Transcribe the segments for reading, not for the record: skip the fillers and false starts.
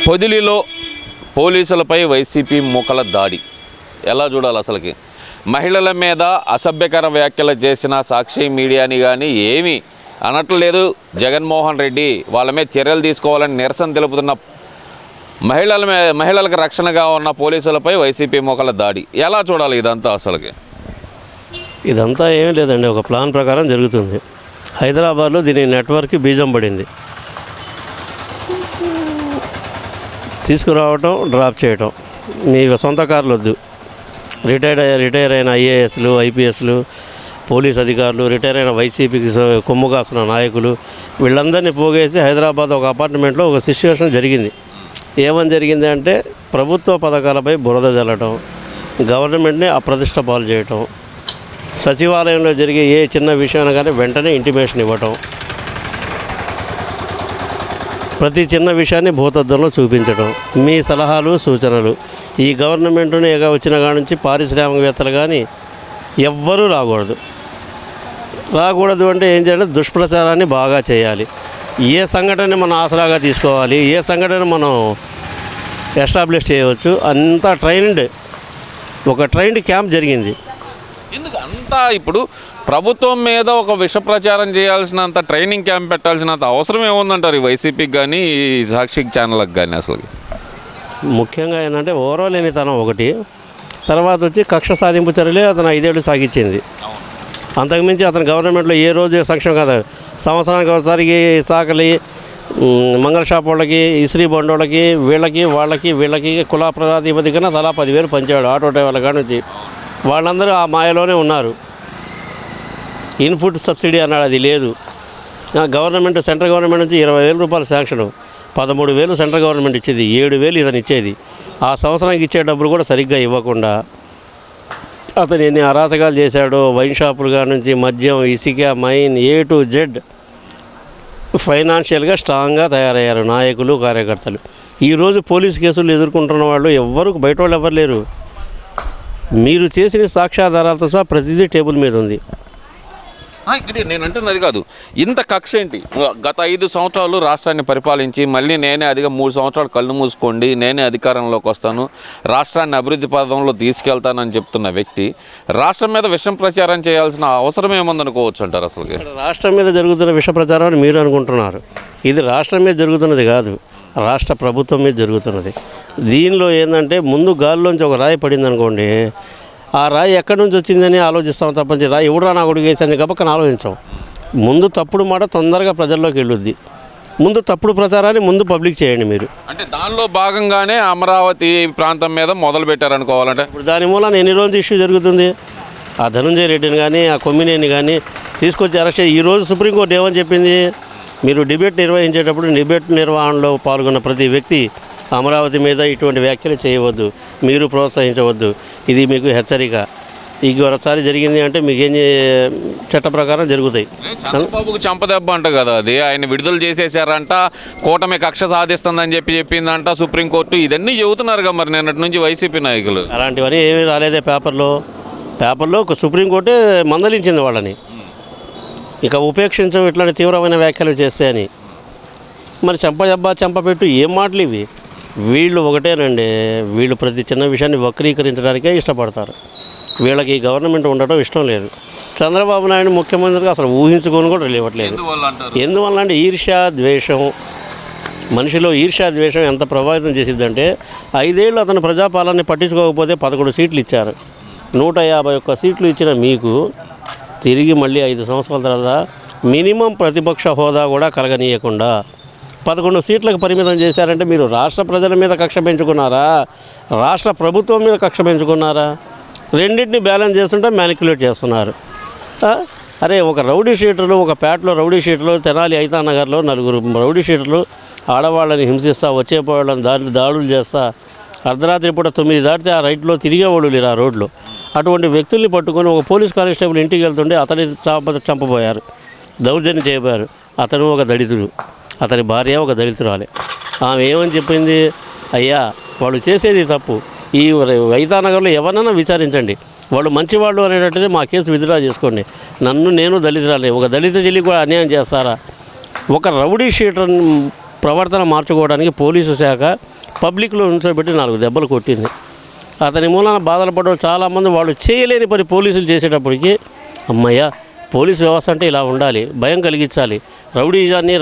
పొదిలిలో పోలీసులపై వైసీపీ మూకల దాడి ఎలా చూడాలి? అసలుకి మహిళల మీద అసభ్యకర వ్యాఖ్యలు చేసిన సాక్షి మీడియాని కానీ ఏమీ అనట్లేదు. జగన్మోహన్ రెడ్డి వాళ్ళ మీద చర్యలు తీసుకోవాలని నిరసన తెలుపుతున్న మహిళలకు రక్షణగా ఉన్న పోలీసులపై వైసీపీ మూకల దాడి ఎలా చూడాలి? ఇదంతా అసలుకి ఇదంతా ఏమీ లేదండి, ఒక ప్లాన్ ప్రకారం జరుగుతుంది. హైదరాబాద్లో దీని నెట్వర్క్కి బీజం పడింది. తీసుకురావటం, డ్రాప్ చేయటం. మీ సొంత కార్లు వద్దు. రిటైర్ అయిన ఐఏఎస్లు, ఐపీఎస్లు, పోలీస్ అధికారులు, రిటైర్ అయిన వైసీపీకి కొమ్ము కాస్తున్న నాయకులు, వీళ్ళందరినీ పోగేసి హైదరాబాద్ ఒక అపార్ట్మెంట్లో ఒక సిచ్యువేషన్ జరిగింది. ఏమని జరిగింది అంటే ప్రభుత్వ పథకాలపై బురద జల్లటం, గవర్నమెంట్ని అప్రతిష్ట పాలు చేయటం, సచివాలయంలో జరిగే ఏ చిన్న విషయాన్ని కానీ వెంటనే ఇంటిమేషన్ ఇవ్వటం, ప్రతి చిన్న విషయాన్ని భూతద్దంలో చూపించడం, మీ సలహాలు సూచనలు. ఈ గవర్నమెంట్ని వచ్చిన కాడ నుంచి పారిశ్రామికవేత్తలు కానీ ఎవ్వరూ రాకూడదు అంటే ఏం చేయాలి? దుష్ప్రచారాన్ని బాగా చేయాలి. ఏ సంఘటన మనం ఆసరాగా తీసుకోవాలి, ఏ సంఘటన మనం ఎస్టాబ్లిష్ చేయవచ్చు, అంతా ఒక ట్రైన్డ్ క్యాంప్ జరిగింది. ఎందుకు అంతా ఇప్పుడు ప్రభుత్వం మీద ఒక విష ప్రచారం చేయాల్సినంత ట్రైనింగ్ క్యాంప్ పెట్టాల్సినంత అవసరం ఏముందంటారు ఈ వైసీపీకి కానీ ఈ సాక్షి ఛానల్కి కానీ? అసలు ముఖ్యంగా ఏంటంటే ఓర్వలేనితనం ఒకటి, తర్వాత వచ్చి కక్ష సాధింపు చర్యలే అతను 5 ఏళ్ళు సాగించింది. అంతకుమించి అతను గవర్నమెంట్లో ఏ రోజు సంక్షేమం కాదు. సంవత్సరానికి ఒకసారికి సాకలి, మంగళ షాప్ వాళ్ళకి, ఇస్త్రీ బండోళ్ళకి, వీళ్ళకి కుల ప్రజాధిపతి కన్నా తలా 10,000 పంచాడు. ఆటో డ్రైవర్ల కాడ నుంచి వాళ్ళందరూ ఆ మాయలోనే ఉన్నారు. ఇన్పుట్ సబ్సిడీ అన్నాడు, అది లేదు. గవర్నమెంట్, సెంట్రల్ గవర్నమెంట్ నుంచి 20,000 రూపాయలు శాంక్షన్, 13,000 సెంట్రల్ గవర్నమెంట్ ఇచ్చేది, 7,000 ఇతను ఇచ్చేది. ఆ సంవత్సరానికి ఇచ్చే డబ్బులు కూడా సరిగ్గా ఇవ్వకుండా అతను ఎన్ని అరాచకాలు చేశాడో. వైన్ షాపులు కాడ నుంచి మద్యం, ఇసుక, మైన్, A to Z ఫైనాన్షియల్గా స్ట్రాంగ్గా తయారయ్యారు నాయకులు, కార్యకర్తలు. ఈరోజు పోలీసు కేసులు ఎదుర్కొంటున్న వాళ్ళు బయట వాళ్ళు ఎవరు లేరు. మీరు చేసిన సాక్ష్యాధారాలతో సహా ప్రతిదీ టేబుల్ మీద ఉంది. ఇక్కడ నేను అంటున్నది కాదు, ఇంత కక్ష ఏంటి? గత 5 సంవత్సరాలు రాష్ట్రాన్ని పరిపాలించి మళ్ళీ నేనే 3 సంవత్సరాలు కళ్ళు మూసుకోండి, నేనే అధికారంలోకి వస్తాను, రాష్ట్రాన్ని అభివృద్ధి పథంలో తీసుకెళ్తానని చెప్తున్న వ్యక్తి రాష్ట్రం మీద విషం ప్రచారం చేయాల్సిన అవసరం ఏముందనుకోవచ్చు అంటారు? అసలు రాష్ట్రం మీద జరుగుతున్న విష ప్రచారం అని మీరు అనుకుంటున్నారు. ఇది రాష్ట్రం మీద జరుగుతున్నది కాదు, రాష్ట్ర ప్రభుత్వం మీద జరుగుతున్నది. దీనిలో ఏంటంటే ముందు గాలిలోంచి ఒక రాయి పడింది అనుకోండి, ఆ రాయి ఎక్కడి నుంచి వచ్చిందని ఆలోచిస్తాం తప్పని రాయి ఎవడరా నా కొడుకు వేసింది కాబట్టి ఆలోచించాం. ముందు తప్పుడు మాట తొందరగా ప్రజల్లోకి వెళ్ళుద్ది. ముందు తప్పుడు ప్రచారాన్ని ముందు పబ్లిక్ చేయండి మీరు. అంటే దానిలో భాగంగానే అమరావతి ప్రాంతం మీద మొదలు పెట్టారనుకోవాలంటే ఇప్పుడు దాని మూలన ఎన్ని రోజులు ఇష్యూ జరుగుతుంది. ఆ ధనంజయ రెడ్డిని కానీ, ఆ కొమ్మినేని కానీ తీసుకొచ్చి అరెస్ట్. ఈరోజు సుప్రీంకోర్టు ఏమని చెప్పింది? మీరు డిబేట్ నిర్వహించేటప్పుడు డిబేట్ నిర్వహణలో పాల్గొన్న ప్రతి వ్యక్తి అమరావతి మీద ఇటువంటి వ్యాఖ్యలు చేయవద్దు, మీరు ప్రోత్సహించవద్దు, ఇది మీకు హెచ్చరిక. ఇంకొకసారి జరిగింది అంటే మీకు చట్ట ప్రకారం జరుగుతాయి. చంద్రబాబుకు చంపదెబ్బ అంట కదా అది, ఆయన విడుదల చేసేసారంట, కూటమి కక్ష సాధిస్తుందని చెప్పిందంట సుప్రీంకోర్టు. ఇదన్నీ చెబుతున్నారు మరి నిన్నటి నుంచి వైసీపీ నాయకులు. అలాంటివన్నీ ఏమీ రాలేదే పేపర్లో సుప్రీంకోర్టే మందలించింది వాళ్ళని, ఇక ఉపేక్షించం ఇట్లాంటి తీవ్రమైన వ్యాఖ్యలు చేస్తే అని. మరి చంపపెట్టు ఏం మాటలు ఇవి? వీళ్ళు ఒకటేనండి, వీళ్ళు ప్రతి చిన్న విషయాన్ని వక్రీకరించడానికే ఇష్టపడతారు. వీళ్ళకి ఈ గవర్నమెంట్ ఉండటం ఇష్టం లేదు. చంద్రబాబు నాయుడు ముఖ్యమంత్రిగా అసలు ఊహించుకొని కూడా లేవట్లేదు. ఎందువల్ల అంటే ఈర్ష్యా ద్వేషం, మనిషిలో ఈర్ష్యా ద్వేషం ఎంత ప్రభావితం చేసిద్దంటే 5 ఏళ్ళు అతను ప్రజాపాలనని పట్టించుకోకపోతే 11 సీట్లు ఇచ్చారు. 151 సీట్లు ఇచ్చిన మీకు తిరిగి మళ్ళీ 5 సంవత్సరాల తర్వాత మినిమం ప్రతిపక్ష హోదా కూడా కలగనీయకుండా 11 సీట్లకు పరిమితం చేశారంటే మీరు రాష్ట్ర ప్రజల మీద కక్ష పెంచుకున్నారా, రాష్ట్ర ప్రభుత్వం మీద కక్ష పెంచుకున్నారా? రెండింటిని బ్యాలెన్స్ చేస్తుంటే మ్యానిక్యులేట్ చేస్తున్నారు. అరే ఒక రౌడీ షీటర్లు, ఒక పేటలో రౌడీ షీటర్లు, తెనాలి ఐతానగర్లో 4 రౌడీ షీటర్లు ఆడవాళ్ళని హింసిస్తా, వచ్చేపోవాళ్ళని దాడులు చేస్తా, అర్ధరాత్రి పూట 9 దాటితే ఆ రైట్లో తిరిగేవాళ్ళు లేరు ఆ రోడ్లో. అటువంటి వ్యక్తుల్ని పట్టుకొని ఒక పోలీస్ కానిస్టేబుల్ ఇంటికి వెళ్తుంటే అతని చంపబోయారు, దౌర్జన్యం చేయబోయారు. అతను ఒక దళితుడు, అతని భార్య ఒక దళితురాలే. ఆమె ఏమని చెప్పింది? అయ్యా వాళ్ళు చేసేది తప్పు, ఈ ఐతానగర్లో ఎవరన్నా విచారించండి, వాళ్ళు మంచివాళ్ళు అనేటట్టుగా మా కేసు విత్డ్రా చేసుకోండి. నేను దళితురాలే, ఒక దళిత చెల్లి కూడా అన్యాయం చేస్తారా? ఒక రౌడీ షీటర్ ప్రవర్తన మార్చుకోవడానికి పోలీసు శాఖ పబ్లిక్లో ఉంచబెట్టి 4 దెబ్బలు కొట్టింది. అతని మూలన బాధలు పడ్డ చాలామంది వాళ్ళు చేయలేని పని పోలీసులు చేసేటప్పటికి అమ్మయ్య పోలీసు వ్యవస్థ అంటే ఇలా ఉండాలి, భయం కలిగించాలి. రౌడీని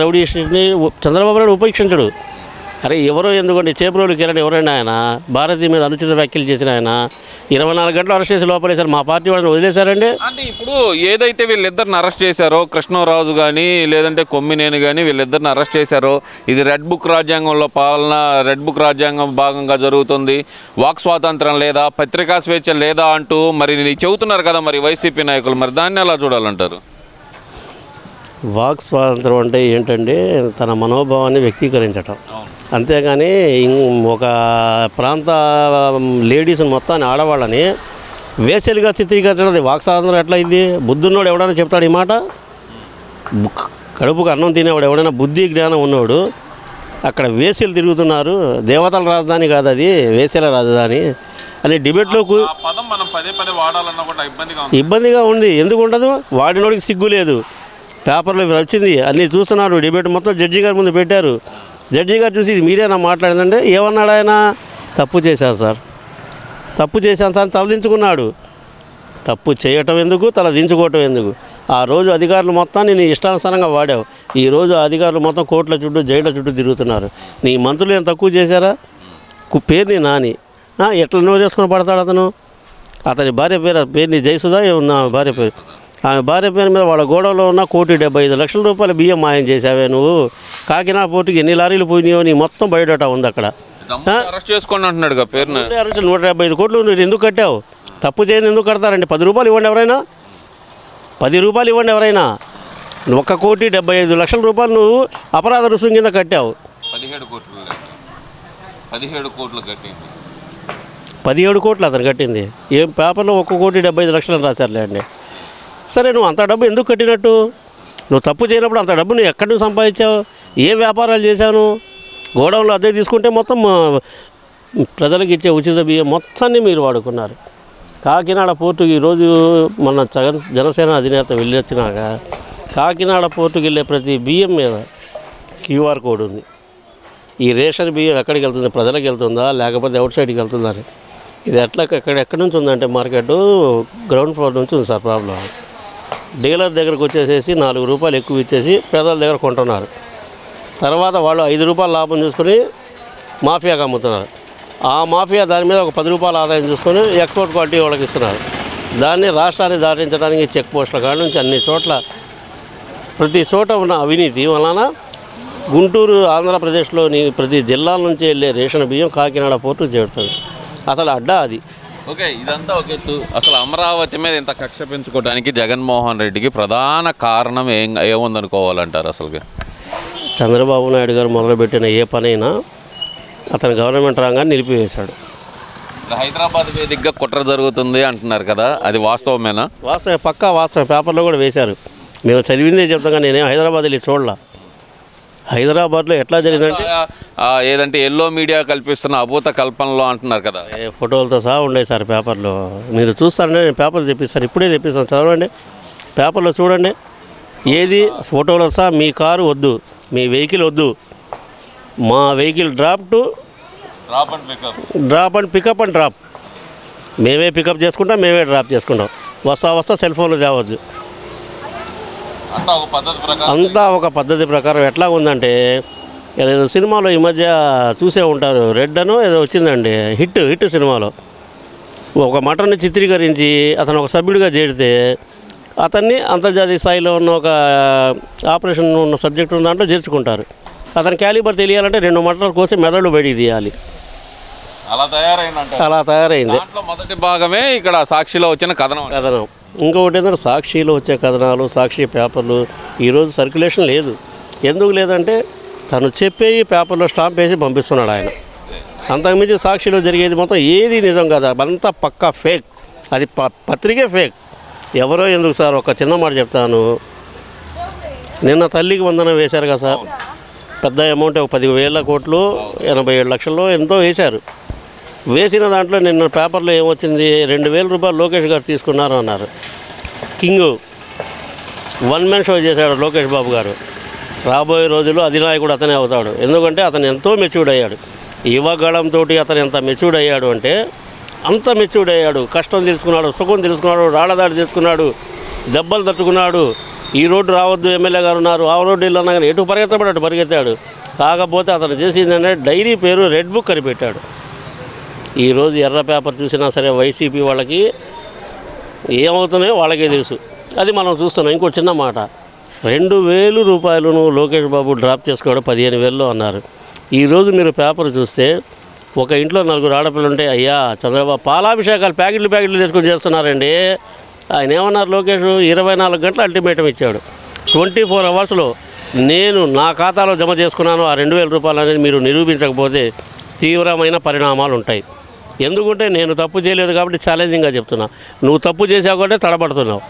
చంద్రబాబు నాయుడు ఉపేక్షించడు. అరే ఎవరో ఎందుకండి చేపరోలు కిరణ్ ఎవరైనా ఆయన భారతీయ మీద అనుచిత వ్యాఖ్యలు చేసిన ఆయన 24 గంటలు అరెస్ట్ చేసి లోపలేశారు. మా పార్టీ వాళ్ళని వదిలేశారండి. అంటే ఇప్పుడు ఏదైతే వీళ్ళిద్దరిని అరెస్ట్ చేశారో కృష్ణరాజు కానీ లేదంటే కొమ్మినేని కానీ వీళ్ళిద్దరిని అరెస్ట్ చేశారో ఇది రెడ్ బుక్ రాజ్యాంగంలో పాలన, రెడ్ బుక్ రాజ్యాంగం భాగంగా జరుగుతుంది, వాక్ స్వాతంత్రం లేదా, పత్రికా స్వేచ్ఛ లేదా అంటూ మరి చెబుతున్నారు కదా మరి వైసీపీ నాయకులు. మరి దాన్ని ఎలా చూడాలంటారు? వాక్ స్వాతంత్రం అంటే ఏంటంటే తన మనోభావాన్ని వ్యక్తీకరించటం, అంతేగాని ఒక ప్రాంత లేడీస్ని మొత్తాన్ని ఆడవాళ్ళని వేసలుగా చిత్రీకరించడం వాక్ స్వాతంత్రం ఎట్లా అయింది? బుద్ధున్నోడు ఎవడైనా చెప్తాడు ఈ మాట? కడుపుకు అన్నం తినేవాడు ఎవడైనా బుద్ధి జ్ఞానం ఉన్నవాడు అక్కడ వేసలు తిరుగుతున్నారు, దేవతల రాజధాని కాదు అది, వేసల రాజధాని అని డిబేట్లో ఇబ్బందిగా ఉంది. ఎందుకు ఉండదు? వాడినోడికి సిగ్గు లేదు. పేపర్లో వచ్చింది, అన్నీ చూస్తున్నారు. డిబేట్ మొత్తం జడ్జి గారి ముందు పెట్టారు. జడ్జి గారు చూసి ఇది మీరేనా మాట్లాడిందంటే ఏమన్నాడు ఆయన? తప్పు చేశాను సార్, తప్పు చేశాను సార్ తలదించుకున్నాడు. తప్పు చేయటం ఎందుకు, తలదించుకోవటం ఎందుకు? ఆ రోజు అధికారులు మొత్తం నేను ఇష్టానుసారంగా వాడావు. ఈరోజు అధికారులు మొత్తం కోర్టుల చుట్టూ జైళ్ళ చుట్టూ తిరుగుతున్నారు. నీ మంత్రులు ఏం తక్కువ చేశారా? పేరుని నాని ఎట్లా నో చేసుకుని పడతాడు అతను. అతని భార్య పేరుని జయసుధా ఉన్న భార్య పేరు, ఆమె భార్య పేరు మీద వాళ్ళ గోడలో ఉన్న 1,75,00,000 రూపాయల బియ్యం మాయం చేసావే నువ్వు. కాకినాడ పోర్టుకి ఎన్ని లారీలు పోయినాయో నీ మొత్తం బయోడేటా ఉంది అక్కడ. అరెస్ట్ చేసుకోండి అంటున్నాడు పేరు. 175 కోట్లు నువ్వు ఎందుకు కట్టావు? తప్పు చేయని ఎందుకు కడతారండి? 10 రూపాయలు ఇవ్వండి ఎవరైనా, 10 రూపాయలు ఇవ్వండి ఎవరైనా. 1,75,00,000 రూపాయలు నువ్వు అపరాధ రుసుం కింద కట్టావు. 17 కోట్లు అతను కట్టింది. ఏం పేపర్లో 1,75,00,000 రాశారులే అండి. సరే నువ్వు అంత డబ్బు ఎందుకు కట్టినట్టు? నువ్వు తప్పు చేయనప్పుడు అంత డబ్బు నువ్వు ఎక్కడి నుంచి సంపాదించావు? ఏ వ్యాపారాలు చేశాను? గోడౌన్లో అద్దె తీసుకుంటే మొత్తం ప్రజలకు ఇచ్చే ఉచిత బియ్యం మొత్తాన్ని మీరు వాడుకున్నారు. కాకినాడ పోర్టుకి ఈరోజు మన జనసేన అధినేత వెళ్ళి వచ్చినాక కాకినాడ పోర్టుకి వెళ్ళే ప్రతి బియ్యం మీద QR కోడ్ ఉంది. ఈ రేషన్ బియ్యం ఎక్కడికి వెళ్తుంది? ప్రజలకు వెళ్తుందా లేకపోతే అవుట్ సైడ్కి వెళ్తుందా అని. ఇది ఎక్కడి నుంచి ఉందంటే మార్కెట్ గ్రౌండ్ ఫ్లోర్ నుంచి ఉంది సార్ ప్రాబ్లం. డీలర్ దగ్గరకు వచ్చేసేసి 4 రూపాయలు ఎక్కువ ఇచ్చేసి పేదల దగ్గర కొంటున్నారు. తర్వాత వాళ్ళు 5 రూపాయలు లాభం చూసుకొని మాఫియాకి అమ్ముతున్నారు. ఆ మాఫియా దాని మీద ఒక 10 రూపాయల ఆదాయం చూసుకొని ఎక్స్పోర్ట్ క్వాలిటీ వాళ్ళకి ఇస్తున్నారు. దాన్ని రాష్ట్రాన్ని దాటించడానికి చెక్ పోస్టుల కాడ నుంచి అన్ని చోట్ల ప్రతి చోట ఉన్న అవినీతి వలన గుంటూరు ఆంధ్రప్రదేశ్లోని ప్రతి జిల్లాల నుంచి వెళ్ళే రేషన్ బియ్యం కాకినాడ పోర్టు చేరుతుంది. అసలు అడ్డా అది. ఓకే, ఇదంతా ఒక ఎత్తు. అసలు అమరావతి మీద ఇంత కక్ష పెంచుకోవడానికి జగన్మోహన్ రెడ్డికి ప్రధాన కారణం ఏముందనుకోవాలంటారు? అసలు చంద్రబాబు నాయుడు గారు మొదలుపెట్టిన ఏ పనైనా అతని గవర్నమెంట్ రంగాన్ని నిలిపివేశాడు. హైదరాబాద్ వేదికగా కుట్ర జరుగుతుంది అంటున్నారు కదా, అది వాస్తవమేనా? వాస్తవం, పక్కా వాస్తవం. పేపర్లో కూడా వేశారు. మేము చదివిందే చెప్తాం కానీ నేనేం హైదరాబాద్ వెళ్ళి చూడలా. హైదరాబాద్లో ఎట్లా జరిగిందంటే ఏదంటే ఎల్లో మీడియా కల్పిస్తున్న అభూత కల్పనలో అంటున్నారు కదా, ఫోటోలతో సహా ఉండేవి సార్ పేపర్లో. మీరు చూస్తారంటే నేను పేపర్లు తెప్పిస్తాను, ఇప్పుడే తెప్పిస్తాను, చదవండి, పేపర్లో చూడండి. ఏది ఫోటోలో సహా మీ కారు వద్దు, మీ వెహికల్ వద్దు, మా vehicle drop and pickup and drop, మేమే పికప్ చేసుకుంటాం, మేమే డ్రాప్ చేసుకుంటాం, వస్తా సెల్ ఫోన్లో తేవద్దు. అంతా ఒక పద్ధతి ప్రకారం. ఎట్లా ఉందంటే ఏదో సినిమాలో ఈ మధ్య చూసే ఉంటారు, రెడ్ అనో ఏదో వచ్చిందండి, హిట్ సినిమాలో ఒక మటన్ని చిత్రీకరించి అతను ఒక సభ్యుడిగా చేరితే అతన్ని అంతర్జాతీయ స్థాయిలో ఉన్న ఒక ఆపరేషన్ ఉన్న సబ్జెక్ట్ ఉన్న దాంట్లో చేర్చుకుంటారు. అతని క్యాలిబర్ తెలియాలంటే 2 మటన్ల కోసం మెదడు బయటికి తీయాలి. అలా తయారైంది. మొదటి భాగమే ఇక్కడ సాక్షిలో వచ్చిన కథనం. ఇంకొకటి ఏంటంటే సాక్షిలో వచ్చే కథనాలు, సాక్షి పేపర్లు ఈరోజు సర్క్యులేషన్ లేదు. ఎందుకు లేదంటే తను చెప్పేవి పేపర్లో స్టాంప్ వేసి పంపిస్తున్నాడు ఆయన. అంతకుమించి సాక్షిలో జరిగేది మొత్తం ఏది నిజం కాదు, అంతా పక్కా ఫేక్. అది పత్రికే ఫేక్. ఎవరో ఎందుకు సార్, ఒక చిన్న మాట చెప్తాను. నిన్న తల్లికి వందనం వేశారు కదా సార్, పెద్ద అమౌంట్, ఒక 10,000 కోట్లు 87 లక్షల్లో ఎంతో వేశారు. వేసిన దాంట్లో నిన్న పేపర్లో ఏమొచ్చింది, 2,000 రూపాయలు లోకేష్ గారు తీసుకున్నారు అన్నారు. కింగ్ 1 మ్యాన్ షో చేశాడు లోకేష్ బాబు గారు. రాబోయే రోజుల్లో అధినాయకుడు అతనే అవుతాడు. ఎందుకంటే అతను ఎంతో మెచ్యూర్డ్ అయ్యాడు. యువగళంతో అతను ఎంత మెచ్యూర్డ్ అయ్యాడు అంటే అంత మెచ్యూర్డ్ అయ్యాడు. కష్టం తెలుసుకున్నాడు, సుఖం తెలుసుకున్నాడు, రాళ్ళదాడి తెలుసుకున్నాడు, దెబ్బలు తట్టుకున్నాడు. ఈ రోడ్డు రావద్దు, ఎమ్మెల్యే గారు ఉన్నారు, ఆ రోడ్డు ఇల్లు అన్నా కానీ ఎటు పరిగెత్తబడి అటు పరిగెత్తాడు. కాకపోతే అతను చేసిందంటే డైరీ పేరు రెడ్ బుక్ అని పెట్టాడు. ఈరోజు ఎర్ర పేపర్ చూసినా సరే వైసీపీ వాళ్ళకి ఏమవుతున్నాయో వాళ్ళకే తెలుసు. అది మనం చూస్తున్నాం. ఇంకో చిన్న మాట, 2,000 రూపాయలను లోకేష్ బాబు డ్రాప్ చేసుకోవడం 15,000లో అన్నారు. ఈరోజు మీరు పేపర్ చూస్తే ఒక ఇంట్లో 4 ఆడపిల్లలు ఉంటే, అయ్యా చంద్రబాబు పాలాభిషేకాలు ప్యాకెట్లు తీసుకొని చేస్తున్నారండి. ఆయన ఏమన్నారు లోకేష్, 24 గంటలు అల్టిమేటం ఇచ్చాడు. 24 అవర్స్లో నేను నా ఖాతాలో జమ చేసుకున్నాను ఆ 2,000 రూపాయలు అనేది మీరు నిరూపించకపోతే తీవ్రమైన పరిణామాలు ఉంటాయి. ఎందుకంటే నేను తప్పు చేయలేదు కాబట్టి ఛాలెంజింగ్గా చెప్తున్నా. నువ్వు తప్పు చేసావు కాబట్టి తడబడుతున్నావు.